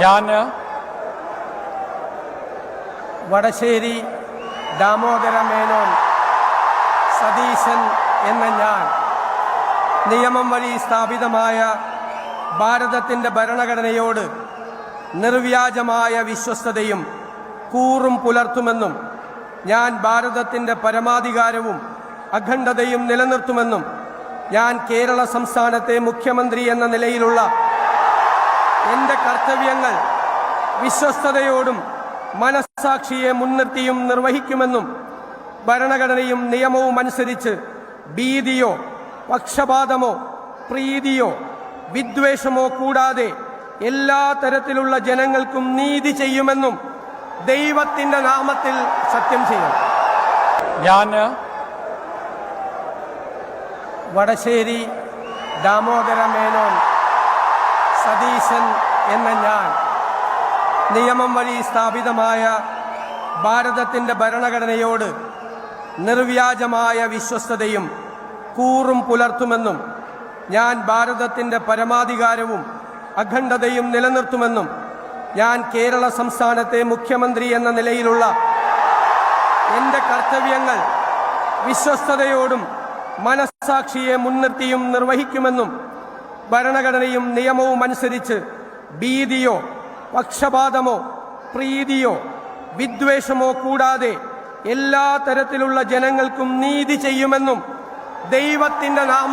ഞാൻ വടശ്ശേരി ദാമോദര മേനോൻ സതീശൻ എന്ന ഞാൻ നിയമം വഴി സ്ഥാപിതമായ ഭാരതത്തിൻ്റെ ഭരണഘടനയോട് നിർവ്യാജമായ വിശ്വസ്തതയും കൂറും പുലർത്തുമെന്നും ഞാൻ ഭാരതത്തിൻ്റെ പരമാധികാരവും അഖണ്ഡതയും നിലനിർത്തുമെന്നും ഞാൻ കേരള സംസ്ഥാനത്തെ മുഖ്യമന്ത്രി എന്ന നിലയിലുള്ള എൻ്റെ കർത്തവ്യങ്ങൾ വിശ്വസ്തയോടും മനസ്സാക്ഷിയെ മുൻനിർത്തിയും നിർവഹിക്കുമെന്നും ഭരണഘടനയും നിയമവും അനുസരിച്ച് ഭീതിയോ പക്ഷപാതമോ പ്രീതിയോ വിദ്വേഷമോ കൂടാതെ എല്ലാ തരത്തിലുള്ള ജനങ്ങൾക്കും നീതി ചെയ്യുമെന്നും ദൈവത്തിൻ്റെ നാമത്തിൽ സത്യം ചെയ്യും. ഞാൻ വടശ്ശേരി ദാമോദര മേനോൻ സതീശൻ എന്ന ഞാൻ നിയമം വഴി സ്ഥാപിതമായ ഭാരതത്തിൻ്റെ ഭരണഘടനയോട് നിർവ്യാജമായ വിശ്വസ്തതയും കൂറും പുലർത്തുമെന്നും ഞാൻ ഭാരതത്തിൻ്റെ പരമാധികാരവും അഖണ്ഡതയും നിലനിർത്തുമെന്നും ഞാൻ കേരള സംസ്ഥാനത്തെ മുഖ്യമന്ത്രി എന്ന നിലയിലുള്ള എൻ്റെ കർത്തവ്യങ്ങൾ വിശ്വസ്തയോടും മനസ്സാക്ഷിയെ മുൻനിർത്തിയും നിർവഹിക്കുമെന്നും ഭരണഘടനയും നിയമവും അനുസരിച്ച് ഭീതിയോ പക്ഷപാതമോ പ്രീതിയോ വിദ്വേഷമോ കൂടാതെ എല്ലാ തരത്തിലുള്ള ജനങ്ങൾക്കും നീതി ചെയ്യുമെന്നും ദൈവത്തിൻ്റെ നാമത്തിൽ